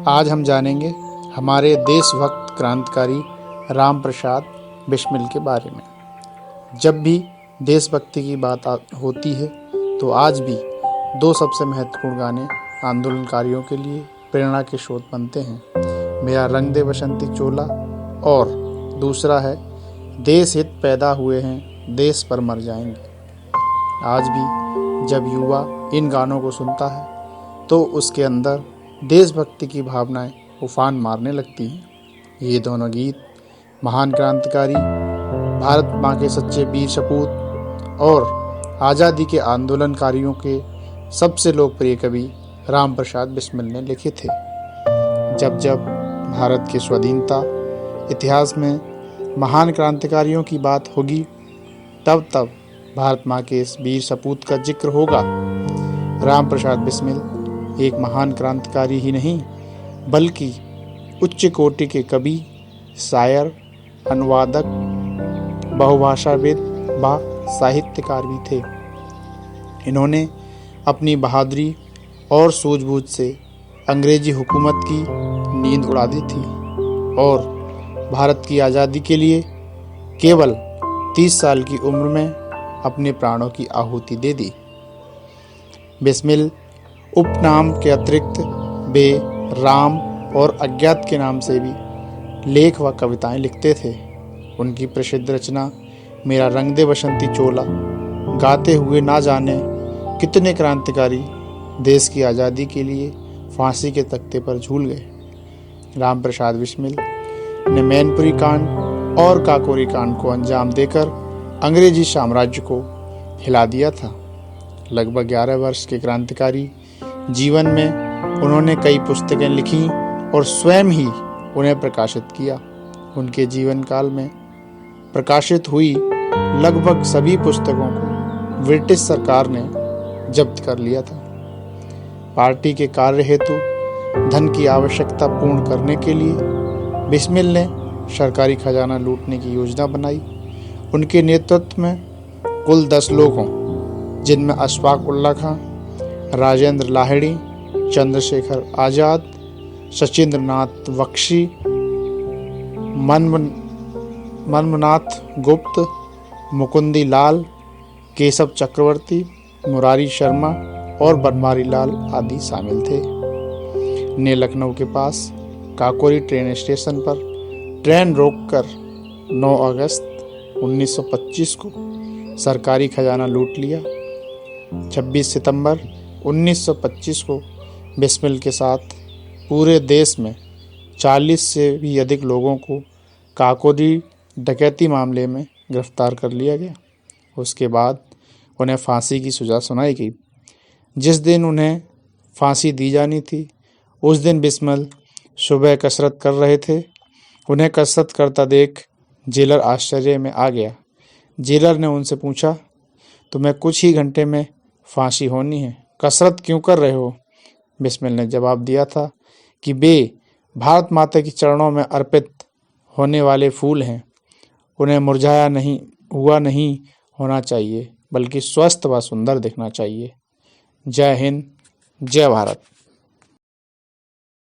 आज हम जानेंगे हमारे देशभक्त क्रांतिकारी राम प्रसाद बिस्मिल के बारे में। जब भी देशभक्ति की बात होती है तो आज भी दो सबसे महत्वपूर्ण गाने आंदोलनकारियों के लिए प्रेरणा के स्रोत बनते हैं। मेरा रंग दे बसंती चोला और दूसरा है देश हित पैदा हुए हैं देश पर मर जाएंगे। आज भी जब युवा इन गानों को सुनता है तो उसके अंदर देशभक्ति की भावनाएं उफान मारने लगती हैं। ये दोनों गीत महान क्रांतिकारी, भारत माँ के सच्चे वीर सपूत और आज़ादी के आंदोलनकारियों के सबसे लोकप्रिय कवि राम प्रसाद बिस्मिल ने लिखे थे। जब जब भारत की स्वाधीनता इतिहास में महान क्रांतिकारियों की बात होगी तब तब भारत माँ के इस वीर सपूत का जिक्र होगा। राम प्रसाद बिस्मिल एक महान क्रांतिकारी ही नहीं बल्कि उच्च कोटि के कवि, शायर, अनुवादक, बहुभाषाविद व साहित्यकार भी थे। इन्होंने अपनी बहादुरी और सूझबूझ से अंग्रेजी हुकूमत की नींद उड़ा दी थी और भारत की आज़ादी के लिए केवल 30 साल की उम्र में अपने प्राणों की आहुति दे दी। बिस्मिल उपनाम के अतिरिक्त वे राम और अज्ञात के नाम से भी लेख व कविताएं लिखते थे। उनकी प्रसिद्ध रचना मेरा रंग दे बसंती चोला गाते हुए ना जाने कितने क्रांतिकारी देश की आज़ादी के लिए फांसी के तख्ते पर झूल गए। राम प्रसाद बिस्मिल ने मैनपुरी कांड और काकोरी कांड को अंजाम देकर अंग्रेजी साम्राज्य को हिला दिया था। लगभग 11 वर्ष के क्रांतिकारी जीवन में उन्होंने कई पुस्तकें लिखी और स्वयं ही उन्हें प्रकाशित किया। उनके जीवन काल में प्रकाशित हुई लगभग सभी पुस्तकों को ब्रिटिश सरकार ने जब्त कर लिया था। पार्टी के कार्य हेतु धन की आवश्यकता पूर्ण करने के लिए बिस्मिल ने सरकारी खजाना लूटने की योजना बनाई। उनके नेतृत्व में कुल 10 लोग हों, जिनमें अशफाक उल्ला खां, राजेंद्र लाहिड़ी, चंद्रशेखर आज़ाद, सचिंद्र नाथ बख्शी, मनमनाथ गुप्त, मुकुंदी लाल, केशव चक्रवर्ती, मुरारी शर्मा और बनवारी लाल आदि शामिल थे। ने लखनऊ के पास काकोरी ट्रेन स्टेशन पर ट्रेन रोककर 9 अगस्त 1925 को सरकारी खजाना लूट लिया। 26 सितंबर 1925 को बिस्मिल के साथ पूरे देश में 40 से भी अधिक लोगों को काकोरी डकैती मामले में गिरफ्तार कर लिया गया। उसके बाद उन्हें फांसी की सज़ा सुनाई गई। जिस दिन उन्हें फांसी दी जानी थी उस दिन बिस्मिल सुबह कसरत कर रहे थे। उन्हें कसरत करता देख जेलर आश्चर्य में आ गया। जेलर ने उनसे पूछा, तुम्हें कुछ ही घंटे में फांसी होनी है, कसरत क्यों कर रहे हो? बिस्मिल ने जवाब दिया था कि वे भारत माता के चरणों में अर्पित होने वाले फूल हैं। उन्हें मुरझाया नहीं होना चाहिए बल्कि स्वस्थ व सुंदर दिखना चाहिए। जय हिंद, जय भारत।